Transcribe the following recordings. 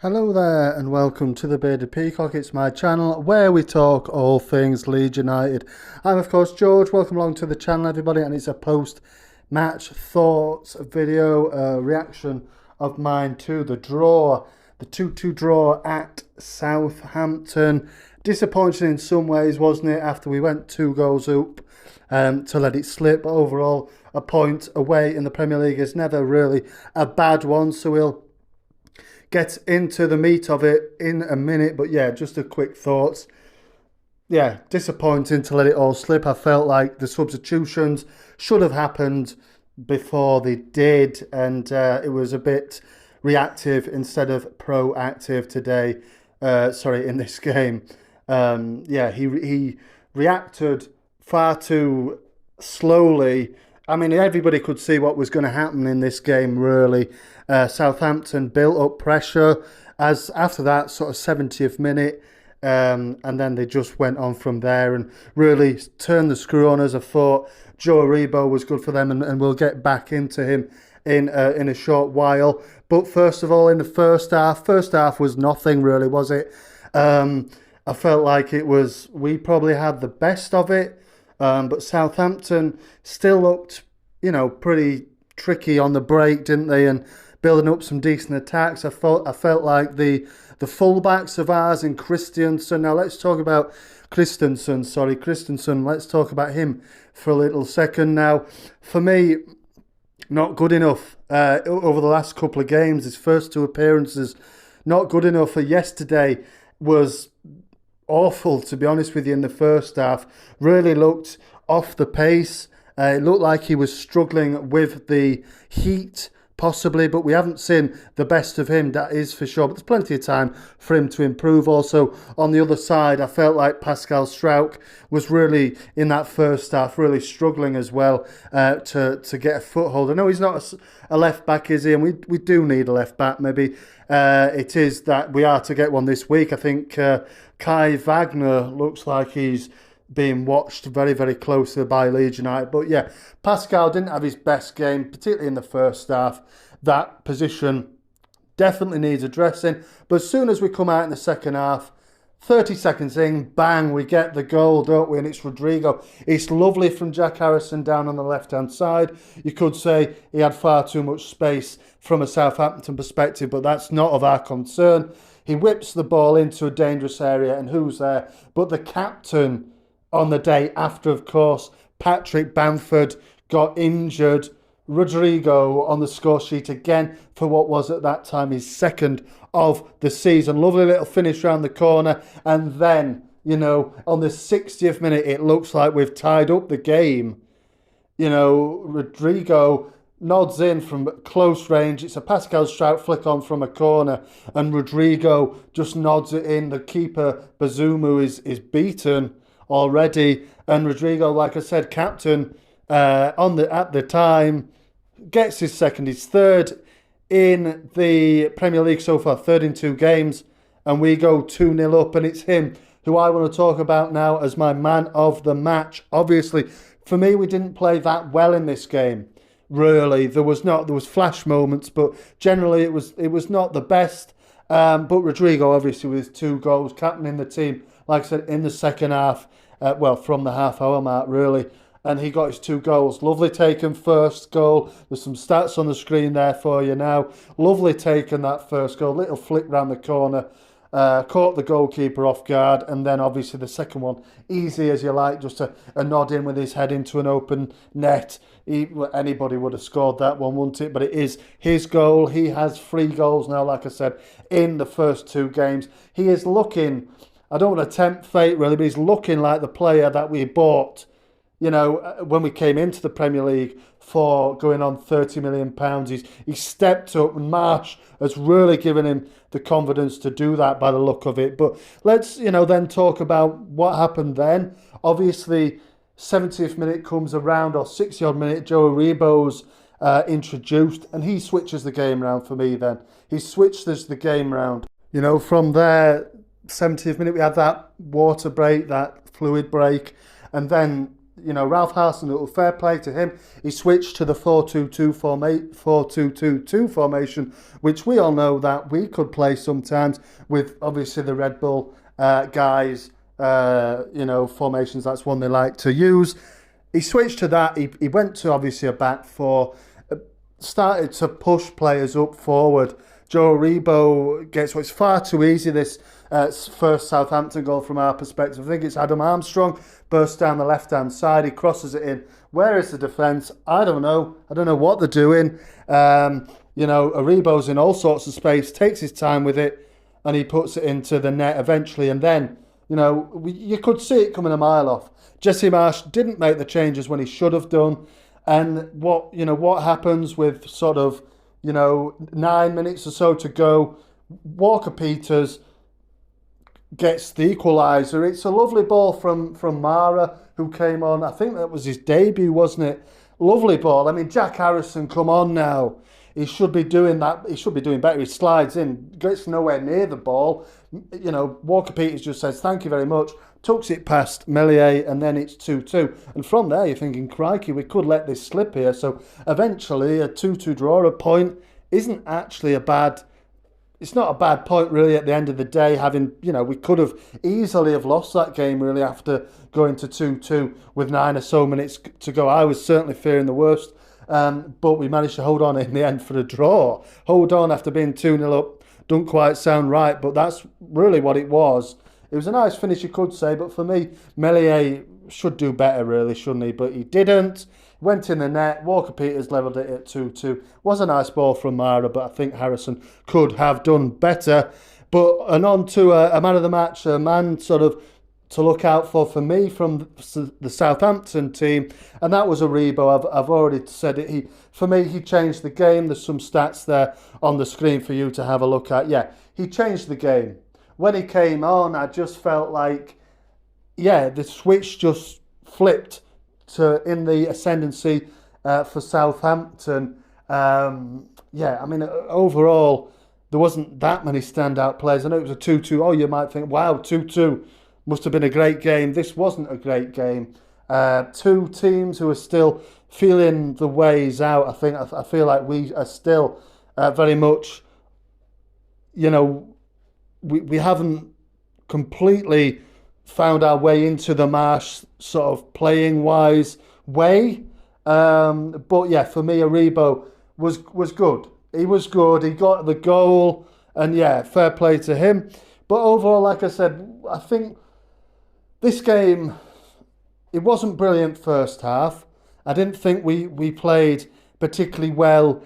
Hello there and welcome to the Bearded Peacock. It's my channel where we talk all things Leeds United. I'm of course George. Welcome along to the channel everybody, and it's a post-match thoughts video, reaction of mine to the draw. The 2-2 draw at Southampton. Disappointing in some ways, wasn't it, after we went 2 goals up to let it slip. But overall, a point away in the Premier League is never really a bad one, so we'll get into the meat of it in a minute. But yeah, just a quick thoughts. Yeah, disappointing to let it all slip. I felt like the substitutions should have happened before they did, and it was a bit reactive instead of proactive today. In this game. Yeah, he reacted far too slowly. I mean, everybody could see what was going to happen in this game, really. Southampton built up pressure as after that sort of 70th minute, and then they just went on from there and really turned the screw on us. I thought Joe Aribo was good for them, and we'll get back into him in a short while. But first of all, in the first half was nothing really, was it? I felt like we probably had the best of it. But Southampton still looked, pretty tricky on the break, didn't they? And building up some decent attacks. I felt like the fullbacks of ours in Christensen. Now let's talk about Christensen. Let's talk about him for a little second. Now, for me, not good enough over the last couple of games. His first 2 appearances, not good enough. For yesterday was awful, to be honest with you, in the first half. Really looked off the pace. It looked like he was struggling with the heat, possibly, but we haven't seen the best of him, that is for sure. But there's plenty of time for him to improve. Also, on the other side, I felt like Pascal Struijk was really, in that first half, really struggling as well to get a foothold. I know he's not a left-back, is he? And we do need a left-back, maybe. It is that we are to get one this week. I think Kai Wagner looks like he's being watched very, very closely by Leeds United. But yeah, Pascal didn't have his best game, particularly in the first half. That position definitely needs addressing. But as soon as we come out in the second half, 30 seconds in, bang, we get the goal, don't we? And it's Rodrigo. It's lovely from Jack Harrison down on the left-hand side. You could say he had far too much space from a Southampton perspective, but that's not of our concern. He whips the ball into a dangerous area, and who's there? But the captain on the day after, of course, Patrick Bamford, got injured. Rodrigo on the score sheet again for what was at that time his second of the season. Lovely little finish around the corner, and then, on the 60th minute, it looks like we've tied up the game. Rodrigo nods in from close range. It's a Pascal Struijk flick on from a corner, and Rodrigo just nods it in. The keeper, Bazumu, is beaten already, and Rodrigo, like I said, captain at the time, gets his second, his third in the Premier League so far, third in 2 games, and we go 2-0 up, and it's him who I want to talk about now as my man of the match. Obviously, for me, we didn't play that well in this game. Really, there was flash moments, but generally it was not the best. But Rodrigo, obviously, with his 2 goals, captaining the team, like I said, in the second half, from the half-hour mark, really, and he got his 2 goals. Lovely taken first goal. There's some stats on the screen there for you now. Lovely taken, that first goal. Little flick round the corner. Caught the goalkeeper off guard, and then obviously the second one, easy as you like, just a nod in with his head into an open net. Anybody would have scored that one, wouldn't it? But it is his goal. He has 3 goals now, like I said, in the first 2 games. He is looking, I don't want to tempt fate really, but he's looking like the player that we bought, when we came into the Premier League for going on £30 million. He's stepped up, and Marsh has really given him the confidence to do that by the look of it. But let's, then talk about what happened then. Obviously, 70th minute comes around, or 60-odd minute, Joe Aribo's introduced, and he switches the game round for me then. He switched the game round. From there, 70th minute, we had that water break, that fluid break, and then Ralph Hasenhüttl, fair play to him. He switched to the 4-2-2 formation, which we all know that we could play sometimes with obviously the Red Bull guys, formations. That's one they like to use. He switched to that. He went to obviously a back four, started to push players up forward. Joe Aribo gets what's far too easy, this first Southampton goal from our perspective. I think it's Adam Armstrong, bursts down the left-hand side, he crosses it in. Where is the defence? I don't know. I don't know what they're doing. Aribo's in all sorts of space, takes his time with it, and he puts it into the net eventually. And then, you could see it coming a mile off. Jesse Marsch didn't make the changes when he should have done. And what happens with sort of 9 minutes or so to go, Walker-Peters gets the equaliser. It's a lovely ball from Mara, who came on. I think that was his debut, wasn't it? Lovely ball. I mean, Jack Harrison, come on now. He should be doing that. He should be doing better. He slides in, gets nowhere near the ball. Walker-Peters just says, thank you very much, tucks it past Meslier, and then it's 2-2. And from there, you're thinking, crikey, we could let this slip here. So eventually, a 2-2 draw, a point, isn't actually it's not a bad point really at the end of the day, having, we could have easily have lost that game really after going to 2-2 with 9 or so minutes to go. I was certainly fearing the worst, but we managed to hold on in the end for a draw. Hold on after being 2-0 up, don't quite sound right, but that's really what it was. It was a nice finish, you could say, but for me, Meslier should do better really, shouldn't he? But he didn't. Went in the net. Walker-Peters levelled it at 2-2. Was a nice ball from Mara, but I think Harrison could have done better. And on to a man of the match, a man sort of to look out for me from the Southampton team, and that was Aribo. I've already said it. For me, he changed the game. There's some stats there on the screen for you to have a look at. Yeah, he changed the game. When he came on, I just felt like, the switch just flipped in the ascendancy for Southampton. Overall, there wasn't that many standout players. I know it was a 2-2. Oh, you might think, wow, 2-2 must have been a great game. This wasn't a great game. Two teams who are still feeling the ways out. I feel like we are still very much, we haven't completely found our way into the Marsch sort of playing-wise way. But yeah, for me, Aribo was good. He was good. He got the goal, and yeah, fair play to him. But overall, like I said, I think this game, it wasn't brilliant first half. I didn't think we played particularly well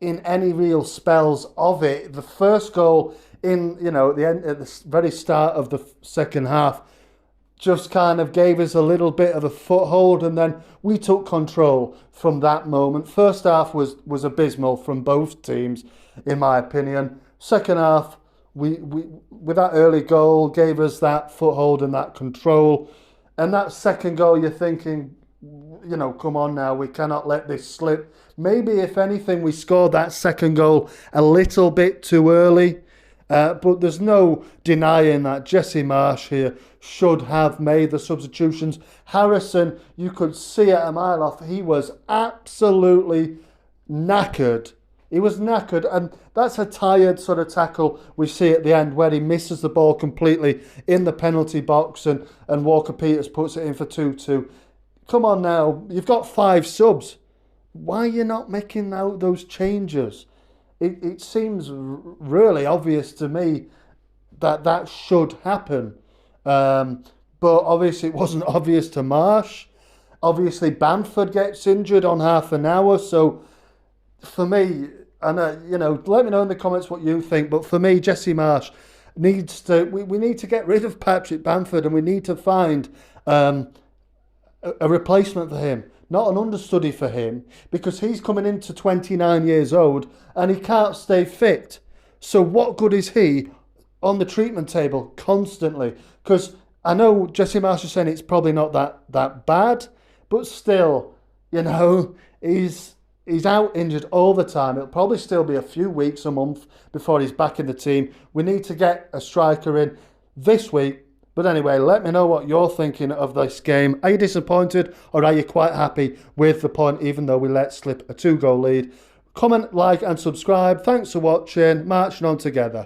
in any real spells of it. The first goal at the very start of the second half just kind of gave us a little bit of a foothold, and then we took control from that moment. First half was abysmal from both teams, in my opinion. Second half, we with that early goal gave us that foothold and that control. And that second goal, you're thinking, come on now, we cannot let this slip. Maybe, if anything, we scored that second goal a little bit too early. But there's no denying that Jesse Marsch here should have made the substitutions. Harrison, you could see it a mile off. He was absolutely knackered. He was knackered, and that's a tired sort of tackle we see at the end where he misses the ball completely in the penalty box, and Walker-Peters puts it in for 2-2. Come on now, you've got 5 subs. Why are you not making those changes? It seems really obvious to me that should happen. But obviously it wasn't obvious to Marsch. Obviously Bamford gets injured on half an hour. So for me, and let me know in the comments what you think. But for me, Jesse Marsch needs to. We need to get rid of Patrick Bamford, and we need to find a replacement for him. Not an understudy for him, because he's coming into 29 years old and he can't stay fit. So what good is he on the treatment table constantly? Because I know Jesse Marsch is saying it's probably not that bad, but still, he's out injured all the time. It'll probably still be a few weeks, a month before he's back in the team. We need to get a striker in this week. But anyway, let me know what you're thinking of this game. Are you disappointed, or are you quite happy with the point, even though we let slip a 2-goal lead? Comment, like and subscribe. Thanks for watching. Marching on together.